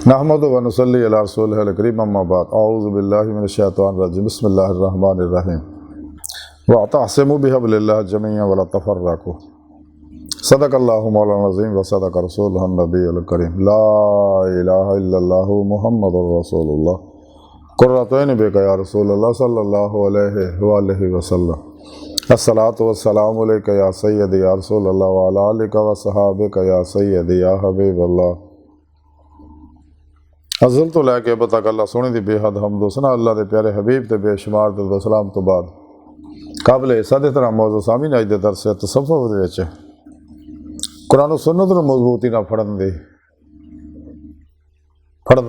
نحمد و نصلی علی رسولہ الکریم اما بعد اعوذ باللہ من الشیطان الرجیم بسم اللہ الرحمن الرحیم واعتصموا بحبل اللہ جميعا ولا تفرقوا صدق اللہ مولانا العظیم و صدق رسولہ النبی الکریم لا الہ الا اللہ محمد رسول اللہ قرۃ عین بک یا رسول اللہ صلی اللہ علیہ وآلہ وسلم الصلاۃ والسلام علیک یا سیدی یا رسول اللہ وعلی آلک و صحابک یا سیدی یا حبیب اللہ ازل تو لے کے اب تک اللہ سونے دی بے حد حمد و ثنا اللہ دے پیارے حبیب تے بے شمار درود و سلام تو بعد قابل حصہ طرح موضوع سامعین اج دے درس تصوف دے وچ قرآن و سنت نوں مضبوطی نال پڑھن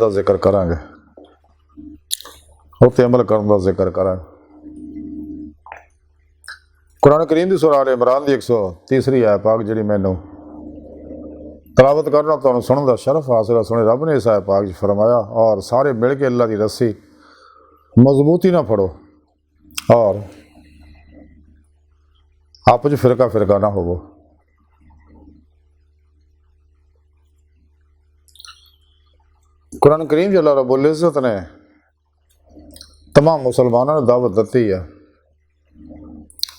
دا ذکر کران گے اوتے عمل کرن دا ذکر کران گے۔ قرآن کریم دی سورہ آل عمران دی 130 آیت پاک جڑی مینوں تلاوت کرنا تو سنن دا شرف حاصل ہے۔ سنے رب نے اس آیت پاک فرمایا اور سارے مل کے اللہ دی رسی مضبوطی نہ پھڑو اور آپ جو فرقہ نہ ہوو۔ قرآن کریم اللہ رب العزت نے تمام مسلمانوں نے دعوت دیتی ہے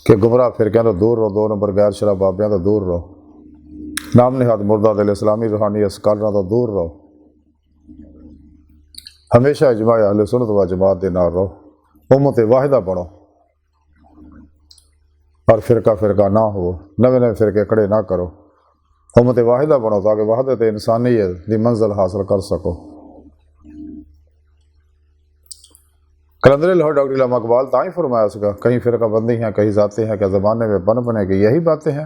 کہ گمراہ فرقیاں تو دور رہو، 2 نمبر غیر شرع بابیاں تو دور رہو، نام نہاد مردہ دل اسلامی روحانی اسکالراں تو دور رہو، ہمیشہ اجماع اہل سنت و جماعت دے نال رہو، امت واحدہ بنو اور فرقہ نہ ہو، نویں فرقے کھڑے نہ کرو، امت واحدہ بنو تاکہ وحدت انسانیت دی منزل حاصل کر سکو۔ کلندر لاہور ڈاکٹر علامہ اقبال تاں ہی فرمایا سکا کہیں فرقہ بندی ہیں کہیں ذاتی ہیں، کیا زمانے میں بنے گی یہی باتیں ہیں۔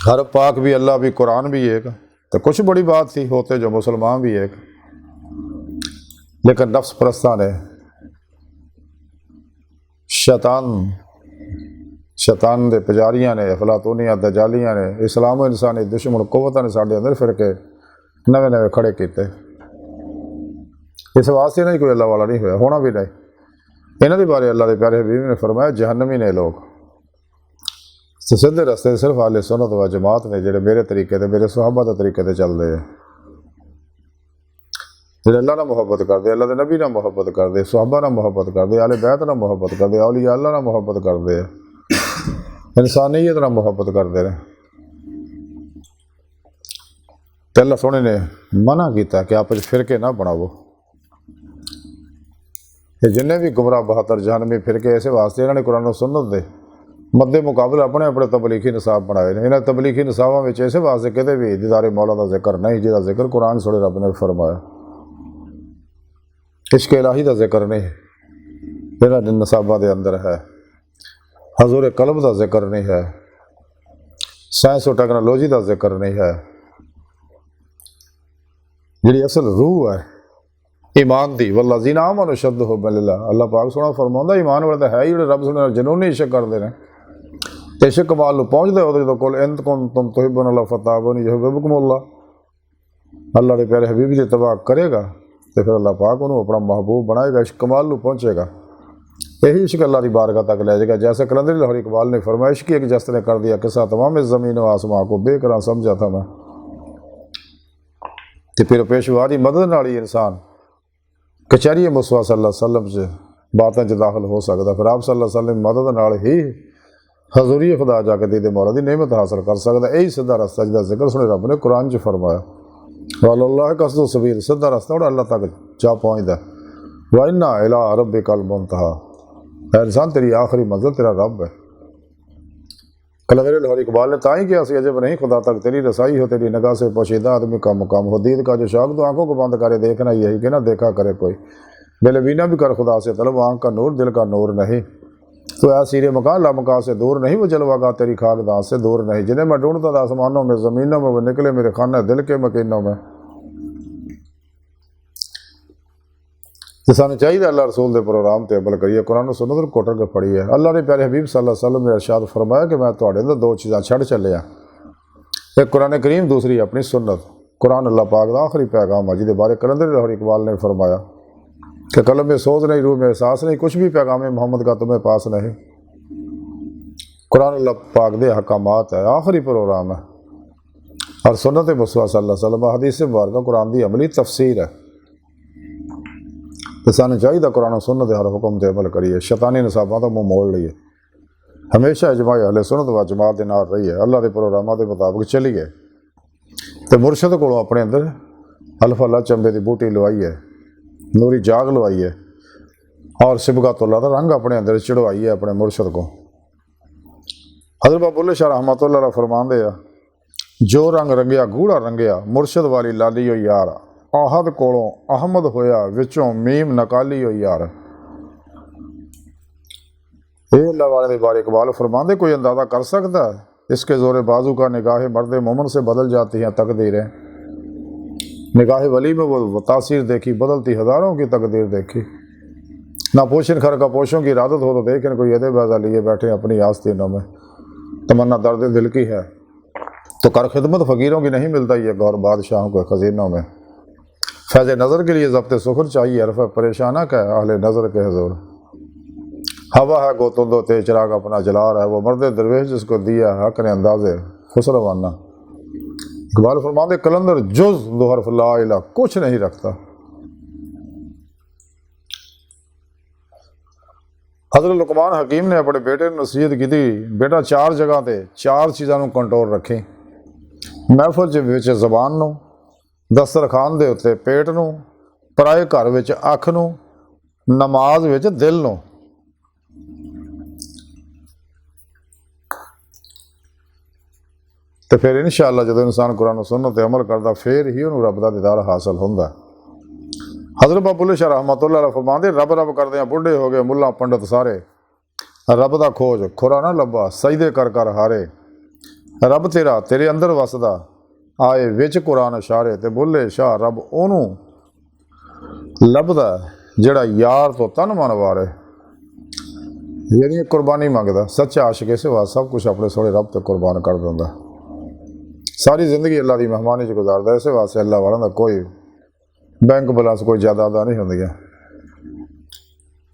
ہر پاک بھی اللہ بھی قرآن بھی ایک تو کچھ بڑی بات تھی، ہوتے جو مسلمان بھی ایک، لیکن نفس پرستاں نے شیطان دے پجاریاں نے، افلاطونیاں دجالیاں نے، اسلام و انسانی دشمن قوتاں نے ساڈے اندر فرقے نویں کھڑے کیتے۔ اس واسطے نہیں کوئی اللہ والا نہیں ہویا، ہونا بھی نہیں۔ انہاں دے بارے اللہ دے پیارے حبیب نے فرمایا جہنمی نے لوگ سیدھے رستے صرف اہل سنت و جماعت نے جڑے میرے طریقے تے میرے صحابہ دے طریقے تے چل دے، جڑے اللہ نال محبت کردے، اللہ دے نبی نال محبت کردے، صحابہ نال محبت کردے، اہل بیت نال محبت کردے، اولیاء اللہ نال محبت کردے، انسانیت نال محبت کردے رہے۔ تے اللہ سونے نے منع کیتا کہ آپ فرقے نہ بناؤ۔ یہ جنہیں بھی گمراہ 72 جہنمی فرقے ایسے واسطے انہوں نے قرآن و سنت دے مد مقابل اپنے تبلیغی نصاب بنائے ہیں۔ انہیں تبلیغی نصابوں میں ایسے واسطے کہتے بھی دیدار مولا کا ذکر نہیں، جہاں ذکر قرآن سوڑے رب نے فرمایا، عشق الہی کا ذکر نہیں جہاں نصابہ دے اندر ہے، حضور قلب کا ذکر نہیں ہے، سائنس و ٹیکنالوجی کا ذکر نہیں ہے، جی اصل روح ہے ایمان دی والذین آمنوا اشد حبا للہ۔ اللہ پاک سونا فرماؤں ایمان والے تو ہے ہی جڑے رب سونے جنونی عشق کرتے ہیں، عشق کمال نو پہنچتے ہو جدو کول ان کنتم تحبون اللہ فتابونی یحببکم اللہ۔ اللہ دے پیارے حبیب دی اتباع کرے گا تو پھر اللہ پاک انہوں اپنا محبوب بنائے گا، عشق کمال نو پہنچے گا، یہی عشق اللہ دی بارگاہ تک لے جائے گا۔ جیسے کلندر لاہور اقبال نے فرمایا عشق ایک جس نے کر دیا قصہ تمام اس زمین و آسمان کو، بے قرار سمجھا تھا میں کہ پھر پیشوا دی مدد نال ہی انسان کچہری مصطفیٰ صلی اللہ علیہ وسلم سے باتیں داخل ہو سکتا، پھر آپ صلی اللہ علیہ وسلم مدد نال ہی حضوری خدا جا کے دید مولا دی نعمت حاصل کر سکتا۔ یہی سیدھا رستہ جدا ذکر سنے رب نے قرآن چ فرمایا، وَاللَّهِ قَصْدُ السَّبِيلِ، سیدھا رستہ اور اللہ تک جا پہنچتا ہے۔ وَإِنَّا إِلَىٰ رَبِّكَ الْمُنتَهَىٰ، اے انسان تیری آخری منزل تیرا رب ہے۔ کلندر لاہور اقبال نے تائیں کیا سی عجب نہیں خدا تک تیری رسائی ہو، تیری نگاہ سے پوشیدہ آدمی کا مقام ہو، دید کا جو شوق تو آنکھوں کو بند کرے دیکھنا یہی کہ نہ دیکھا کرے کوئی، دل بینا بھی کر خدا سے طلب، آنکھ کا نور دل کا نور نہیں، تو اے سیر مکان لامکان سے دور نہیں، وہ جلوہ گاہ تیری خاک دان سے دور نہیں، جنہیں میں ڈھونڈتا تھا آسمانوں میں زمینوں میں، وہ نکلے میرے خانہ دل کے مکینوں میں۔ تو سانو چاہیے اللہ رسول دے پروگرام تے عمل کریے، قرآن و سنت کو کوٹر کے پڑھیے۔ اللہ نے پیارے حبیب صلی اللہ علیہ وسلم نے ارشاد فرمایا کہ میں تواڈے اندر 2 چیزاں چھڑ چلے ہاں، ایک قرآن کریم، دوسری اپنی سنت۔ قرآن اللہ پاک دا آخری پیغام ہے جہدے بارے کلندر لاہور اقبال نے فرمایا کہ قلم میں سوز نہیں، روح میں احساس نہیں، کچھ بھی پیغام محمد کا تمہیں پاس نہیں۔ قرآن اللہ پاک دے احکامات ہے، آخری پروگرام ہے۔ اور سنت مصطفیٰ صلی اللہ علیہ وسلم حدیث مبارکہ قرآن دی عملی تفسیر ہے۔ تو سانو چاہیے قرآن و سنت ہر حکم تے عمل کریے، شیطانی نصاباں تو منہ موڑ لیے، ہمیشہ اجماع اہل سنت و جماعت دے نال رہیے، اللہ دے پروگراماں دے مطابق چلیے، تو مرشد کو اپنے اندر الف اللہ چمبے دی بوٹی لوائی ہے، نوری جاگ لوائی ہے، اور سبغات اللہ دا رنگ اپنے اندر چڑھوائی ہے اپنے مرشد کو۔ حضرت بابا بلے شاہ رحمۃ اللہ علیہ فرماندے آ، جو رنگ رنگیا گوڑا رنگیا، مرشد والی لالی ہو یار، آہد کولوں احمد ہویا، وچوں میم نکالی ہو یار۔ اے اللہ والے دے بارے اقبال فرماندے، کوئی اندازہ کر سکتا ہے اس کے زور بازو کا نگاہ مرد مومن سے بدل جاتی ہیں تقدیریں، نگاہ ولی میں وہ تاثیر دیکھی، بدلتی ہزاروں کی تقدیر دیکھی۔ نہ پوشن خر کا پوشوں کی ارادت ہو تو دیکھیں کوئی عہدے بیضا لیے بیٹھے اپنی آستینوں میں، تمنا درد دل کی ہے تو کر خدمت فقیروں کی نہیں ملتا یہ غور بادشاہوں کے خزینوں میں۔ فیض نظر کے لیے ضبط سخن چاہیے، عرف پریشانہ کا ہے اہل نظر کے حضور۔ ہوا ہے گو تندو تیز چراغ اپنا جلا رہا ہے، وہ مرد درویش جس کو دیا حق نے اندازے خسروانہ۔ اقبال فرماندے کلندر جز دو حرف لا الہ کچھ نہیں رکھتا۔ حضرت لقمان حکیم نے اپنے بیٹے نے نصیحت کی تھی، بیٹا چار جگہ تے چار چیزاں نوں کنٹرول رکھیں، محفل وچ زبان نوں، دسترخوان دے اتے پیٹ نوں، پرائے گھر وچ اکھ نوں، نماز وچ دل نوں۔ تو پھر انشاءاللہ جدو انسان قرآن و سنت تے عمل کرتا پھر ہی انہوں رب دا دیدار حاصل ہوندا ہے۔ حضرت بابا بلے شاہ رحمۃ اللہ علیہ فرماندے، رب رب کردے ہیں بڈھے ہو گئے ملا پنڈت سارے، رب دا کھوج کھرا نہ لبا سجدے کر کر ہارے، رب تیرا تیرے اندر وسدا آئے وچ قرآن اشارے، تے بلے شاہ رب اونوں لبدا جڑا یار تو تن من وارے، یعنی قربانی منگدا، سچا عاشق اس واسطے سب کچھ اپنے سونے رب تے قربان کر دیندا، ساری زندگی اللہ دی مہمانی چ گزاردا، اس واسطے اللہ والا دا کوئی بینک بیلنس کوئی جائیداد نہیں ہوندی ہے،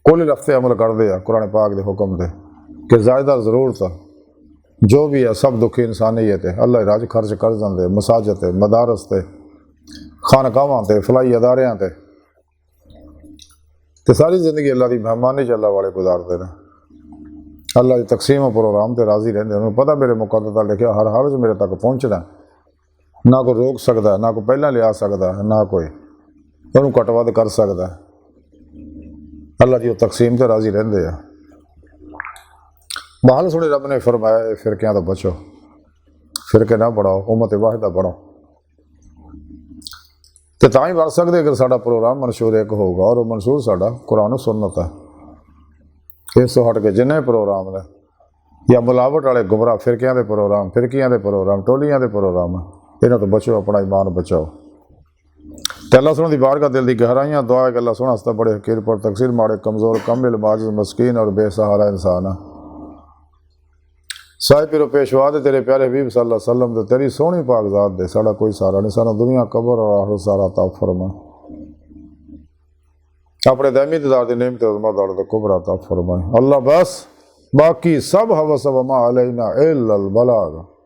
کل رفتے عمل کردے آ قرآن پاک دے حکم دے کہ زائدہ ضرورت جو بھی ہے سب دکھی انسانیت ہے اللہ راج خرچ کر دے، مساجد تے، مدارس تے، خانقاہاں تے، فلاحی اداریاں تے ساری زندگی اللہ دی مہمانی چ اللہ والے گزارتے ہیں، اللہ دی تقسیم و پروگرام تے راضی رہندے، انہوں پتہ میرے مقدر لکھیا ہر حال میرے تک پہنچنا، نہ کوئی روک سکتا ہے، نہ کوئی پہلے لیا سکتا ہے، نہ کوئی انہوں کٹ ود کر سکتا ہے، اللہ کی وہ تقسیم تے راضی رہندے ہیں۔ محل سنے رب نے فرمایا فرقیاں تو بچو، فرقے نہ بڑھاؤ، امت واحدہ بڑھو، تو تاں ہی بڑھ سکتے اگر ساڈا پروگرام منشور ایک ہوگا، اور وہ منشور ساڈا قرآن و سنت ہے، اس تو ہٹ کے جنے پروگرام نے یا ملاوٹ والے گمراہ فرقیاں دے پروگرام، فرقیاں دے پروگرام، ٹولیاں دے پروگرام، انہاں تو بچو، اپنا ایمان بچاؤ۔ تو اللہ سونے دی بارگاہ دل دی گہرائیاں دعا ہے کہ اللہ سونا ہستا بڑے حقیر پر تقصیر ماڑے کمزور کم علم عاجز مسکین اور بے سہارا انسان ہے، صاحب پیرو پیشوا دے تیرے پیارے حبیب صلی اللہ علیہ وسلم دے تیری سونی پاک ذات دے ساڑا کوئی سارا نہیں، سارا دنیا قبر اور آخر سارا عطا فرما، اپنے دائمی دیدار دی نعمت عظمہ دار دے کبر عطا فرمائے اللہ، بس باقی سب حوث وما علینا الا البلاغ۔